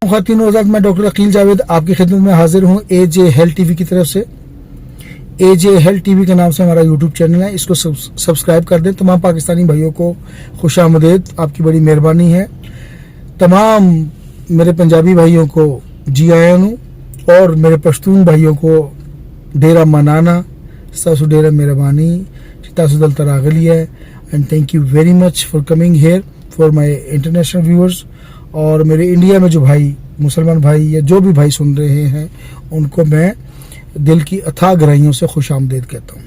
ख़वातीन व हज़रात, मैं डॉक्टर अकील जावेद आपकी खिदमत में हाजिर हूँ AJ हेल्थ टीवी की तरफ से। AJ हेल्थ टीवी के नाम से हमारा यूट्यूब चैनल है, इसको सब्सक्राइब कर दें। तमाम पाकिस्तानी भाइयों को खुशामदीद, आपकी बड़ी मेहरबानी है। तमाम मेरे पंजाबी भाइयों को जी आया हूँ और मेरे पश्तून भाइयों को डेरा मनाना, सासु डेरा मेहरबानी, तासु दल तरागली है। And thank you very much for coming here for my international viewers. और मेरे इंडिया में जो भाई, मुसलमान भाई या जो भी भाई सुन रहे हैं, उनको मैं दिल की अथाह गहराइयों से खुश आमदीद कहता हूँ।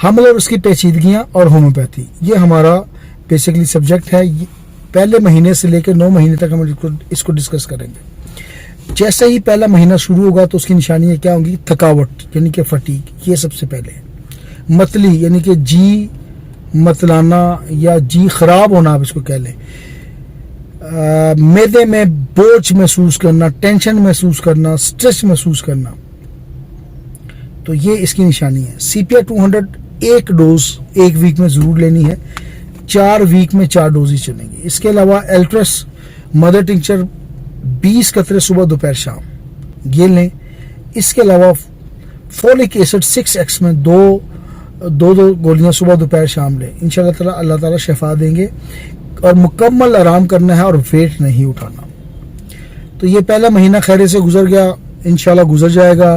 हमल और उसकी पेचीदगियाँ और होम्योपैथी, ये हमारा बेसिकली सब्जेक्ट है। पहले महीने से लेकर 9 महीने तक हम इसको डिस्कस करेंगे। जैसे ही पहला महीना शुरू होगा तो उसकी निशानियाँ क्या होंगी? थकावट यानी कि फटीक, ये सबसे पहले। मतली यानी कि जी मतलाना या जी खराब होना, आप इसको कह लें। मैदे में बोझ महसूस करना, टेंशन महसूस करना, स्ट्रेस महसूस करना, तो ये इसकी निशानी है। CPR 200 एक डोज 1 वीक में जरूर लेनी है, 4 वीक में 4 डोज ही चलेंगी। इसके अलावा एल्ट्रस मदर टिंचर 20 कतरे सुबह दोपहर शाम ये लें। इसके अलावा फोलिक एसिड 6x में दो गोलियां सुबह दोपहर शाम लें। इंशाल्लाह ताला अल्लाह ताला शिफा देंगे। और मुकम्मल आराम करना है और वेट नहीं उठाना। तो ये पहला महीना खैर से गुजर गया, इंशाल्लाह गुजर जाएगा।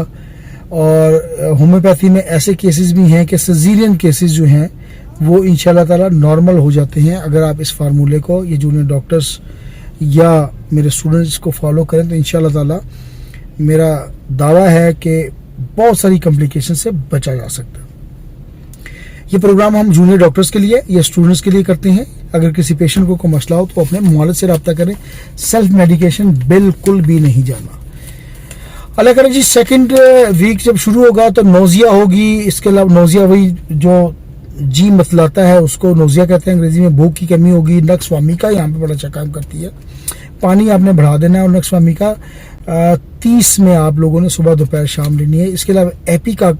और होम्योपैथी में ऐसे केसेस भी हैं कि सिजेरियन केसेस जो हैं वो इंशाल्लाह ताला नॉर्मल हो जाते हैं अगर आप इस फार्मूले को, ये जूनियर डॉक्टर्स या मेरे स्टूडेंट्स को फॉलो करें। तो इंशाल्लाह ताला मेरा दावा है कि बहुत सारी कॉम्प्लिकेशन से बचा जा सकता है। ये प्रोग्राम हम जूनियर डॉक्टर्स के लिए या स्टूडेंट्स के लिए करते हैं। अगर किसी पेशेंट को कोई मसला हो तो अपने मुआलिज से रब्ता करें। सेल्फ मेडिकेशन बिल्कुल भी नहीं जाना। अल्लाह करे जी, सेकंड वीक जब शुरू होगा तो नोजिया होगी। इसके अलावा नोजिया वही जो जी मतलाता है उसको नोजिया कहते हैं अंग्रेजी में। भूख की कमी होगी। नक्स वामिका यहाँ पे बड़ा अच्छा काम करती है। पानी आपने बढ़ा देना है। और नक्स वामिका 30 में आप लोगों ने सुबह दोपहर शाम लेनी है। इसके अलावा एपी का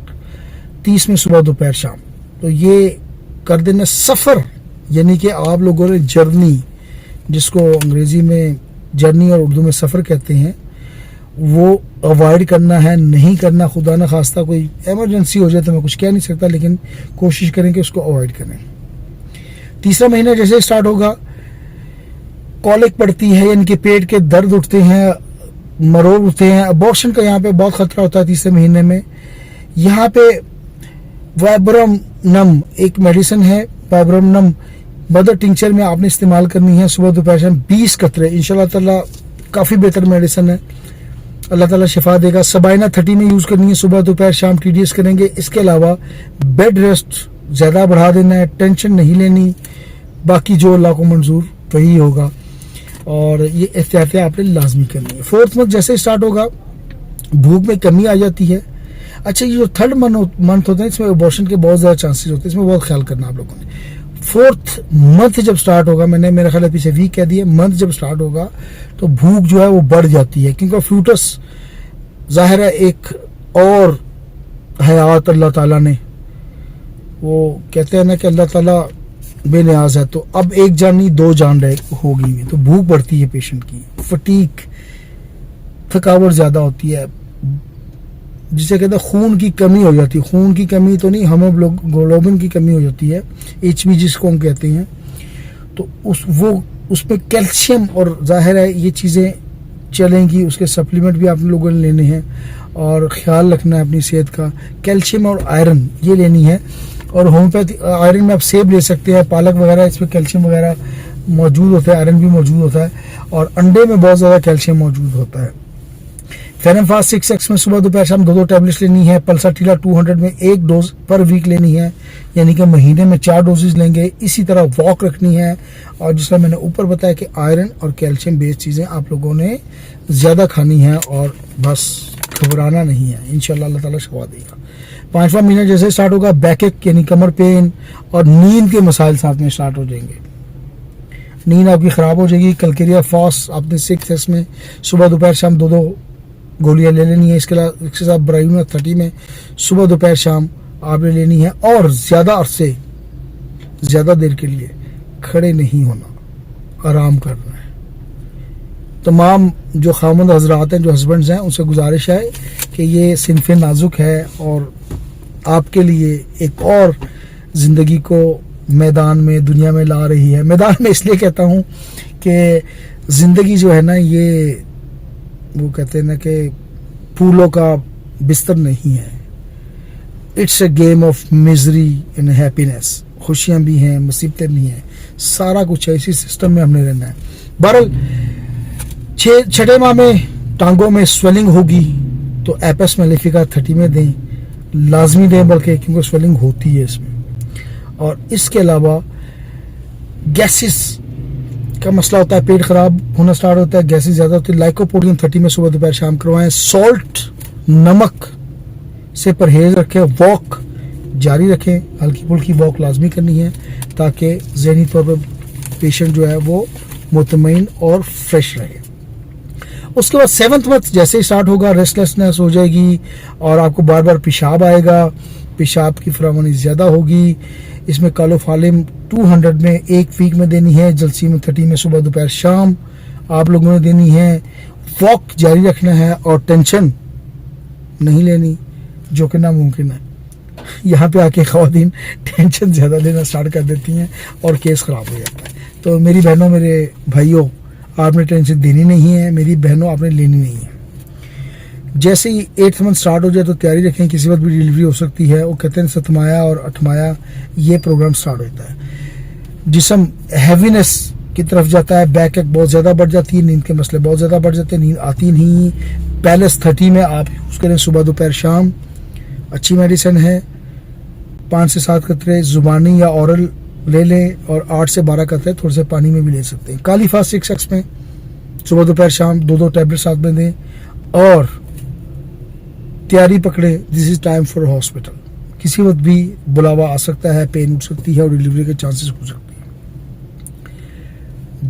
30 में सुबह दोपहर शाम, तो ये कर देना। सफ़र यानी कि आप लोगों ने जर्नी, जिसको अंग्रेजी में जर्नी और उर्दू में सफ़र कहते हैं, वो अवॉइड करना है, नहीं करना। खुदा न खास्ता कोई इमरजेंसी हो जाए तो मैं कुछ कह नहीं सकता, लेकिन कोशिश करें कि उसको अवॉइड करें। तीसरा महीना जैसे स्टार्ट होगा, कॉलिक पड़ती है यानी कि पेट के दर्द उठते हैं, मरोड़ उठते हैं। अबॉर्शन का यहाँ पे बहुत खतरा होता है तीसरे महीने में। यहाँ पे वाइब्रम नम एक मेडिसिन है। वाइब्रम नम मदर टिंचर में आपने इस्तेमाल करनी है सुबह दोपहर शाम 20 कतरे। इंशाल्लाह ताला काफ़ी बेहतर मेडिसिन है, अल्लाह ताला शिफा देगा। सबाइना 30 में यूज़ करनी है सुबह दोपहर शाम। TDS करेंगे। इसके अलावा बेड रेस्ट ज़्यादा बढ़ा देना है, टेंशन नहीं लेनी। बाकी जो अल्लाह को मंजूर वही होगा। और ये एहतियातें आपने लाजमी करनी है। 4th मंथ जैसे स्टार्ट होगा, भूख में कमी आ जाती है। अच्छा, ये जो 3rd मंथ होता है, इसमें अबॉर्शन के बहुत ज़्यादा चांसेस होते हैं। इसमें बहुत ख्याल करना आप लोगों ने। 4th मंथ जब स्टार्ट होगा, मैंने मेरा ख्याल पीछे वीक कह दिया, मंथ जब स्टार्ट होगा तो भूख जो है वो बढ़ जाती है, क्योंकि फ्यूटस जाहिर है एक और हयात अल्लाह ताला ने, वो कहते हैं ना कि अल्लाह ताला बेनियाज है। तो अब एक जान नहीं 2 जान होगी, तो भूख बढ़ती है पेशेंट की। फटीक, थकावट ज़्यादा होती है, जिसे कहते हैं खून की कमी हो जाती है। खून की कमी तो नहीं, हीमोग्लोबिन की कमी हो जाती है, HB जिसको हम कहते हैं। तो उसमें कैल्शियम और जाहिर है ये चीज़ें चलेंगी। उसके सप्लीमेंट भी आप लोगों ने लेने हैं और ख्याल रखना है अपनी सेहत का। कैल्शियम और आयरन ये लेनी है। और होम्योपैथी आयरन में आप सेब ले सकते हैं, पालक वगैरह, इसमें कैल्शियम वगैरह मौजूद होता है, आयरन भी मौजूद होता है। और अंडे में बहुत ज़्यादा कैल्शियम मौजूद होता है। फेरनफास्ट 6x में सुबह दोपहर शाम 2 टैबलेट्स लेनी है। पल्साटीला 200 में 1 डोज पर वीक लेनी है, यानी कि महीने में 4 डोजेज लेंगे। इसी तरह वॉक रखनी है। और जिसका मैंने ऊपर बताया कि आयरन और कैल्शियम बेस्ड चीज़ें आप लोगों ने ज़्यादा खानी है और बस घबराना नहीं है। इंशाल्लाह अल्लाह ताला शिफा देगा। 5वां महीना जैसे स्टार्ट होगा, बैक यानी कमर पेन और नींद के मसाइल साथ में स्टार्ट हो जाएंगे। नींद आपकी ख़राब हो जाएगी। कलकेरिया फॉस आपने 6x में सुबह दोपहर शाम 2 गोलियां ले लेनी है। इसके साथ ब्रायूना 30 में सुबह दोपहर शाम आपने लेनी है। और ज़्यादा अरसे, ज़्यादा देर के लिए खड़े नहीं होना, आराम करना है। तमाम जो खामद हजरात हैं, जो हस्बैंड्स हैं, उनसे गुजारिश है कि ये सिनफ़े नाजुक है और आपके लिए एक और ज़िंदगी को मैदान में, दुनिया में ला रही है। मैदान में इसलिए कहता हूँ कि ज़िंदगी जो है ना, ये वो कहते हैं ना कि फूलों का बिस्तर नहीं है। It's a game of misery and happiness. खुशियाँ भी हैं, मुसीबतें भी हैं, सारा कुछ है। इसी सिस्टम में हमने रहना है। बहरहाल 6 माह में टांगों में स्वेलिंग होगी तो एपेस मेलेफिका 30 में दें, लाजमी दें, बल्कि क्योंकि स्वेलिंग होती है इसमें। और इसके अलावा गैसेस का मसला होता है, पेट खराब होना स्टार्ट होता है, गैसेस ज़्यादा होती है, लाइकोपोडियम 30 में सुबह दोपहर शाम करवाएं। सॉल्ट, नमक से परहेज रखें, वॉक जारी रखें, हल्की फुल्की वॉक लाजमी करनी है ताकि ज़हनी तौर पर पेशेंट जो है वो मुतमईन और फ्रेश रहे। उसके बाद 7th मंथ जैसे ही स्टार्ट होगा, रेस्टलेसनेस हो जाएगी और आपको बार बार पेशाब आएगा, पेशाब की फरावानी ज़्यादा होगी। इसमें कालोफालिम 200 में 1 वीक में देनी है, जलसीम 30 में सुबह दोपहर शाम आप लोगों ने देनी है। वॉक जारी रखना है और टेंशन नहीं लेनी, जो कि नामुमकिन है। यहाँ पे आके ख़वातीन टेंशन ज़्यादा लेना स्टार्ट कर देती हैं और केस ख़राब हो जाता है। तो मेरी बहनों, मेरे भाइयों, आपने टेंशन देनी नहीं है, मेरी बहनों आपने लेनी नहीं है। जैसे ही 8th मंथ स्टार्ट हो जाए तो तैयारी रखें, किसी वक्त भी डिलीवरी हो सकती है। वो कहते हैं 7 माह और 8 माह ये प्रोग्राम स्टार्ट होता है। जिस्म हैवीनेस की तरफ जाता है, बैक एक बहुत ज़्यादा बढ़ जाती है, नींद के मसले बहुत ज़्यादा बढ़ जाते हैं, नींद आती नहीं। पैलेस 30 में आप यूज़ करें सुबह दोपहर शाम, अच्छी मेडिसिन है। 5 से 7 कतरे ज़ुबानी या औरल ले लें और 8 से 12 कतरे थोड़े से पानी में भी ले सकते हैं। काली फास्ट 6x में सुबह दोपहर शाम 2-2 टैबलेट साथ में दें और तैयारी पकड़े। This is time for hospital. किसी वक्त भी बुलावा आ सकता है, पेन उठ सकती है और डिलीवरी के चांसेस हो सकते हैं।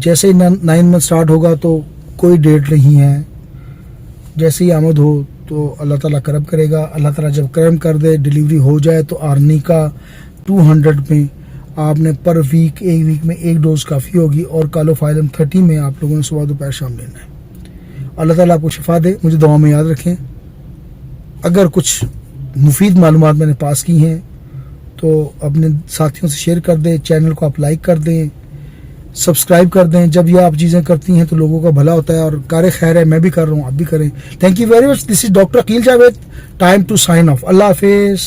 जैसे ही 9 मंथ स्टार्ट होगा तो कोई डेट नहीं है, जैसे ही आमद हो तो अल्लाह ताला करम करेगा। अल्लाह ताला जब करम कर दे, डिलीवरी हो जाए तो आर्निका 200 में आपने पर वीक, 1 वीक में 1 डोज काफ़ी होगी और कालोफाइलम 30 में आप लोगों ने सुबह दोपहर शाम लेना है। अल्लाह ताला आपको शिफा दे। मुझे दुआ में याद रखें। अगर कुछ मुफीद मालूमात मैंने पास की हैं तो अपने साथियों से शेयर कर दें, चैनल को आप लाइक कर दें, सब्सक्राइब कर दें। जब ये आप चीज़ें करती हैं तो लोगों का भला होता है और कार खैर है। मैं भी कर रहा हूँ, आप भी करें। Thank you very much. This is doctor Akeel Javed. Time to sign off. अल्लाह हाफिज़।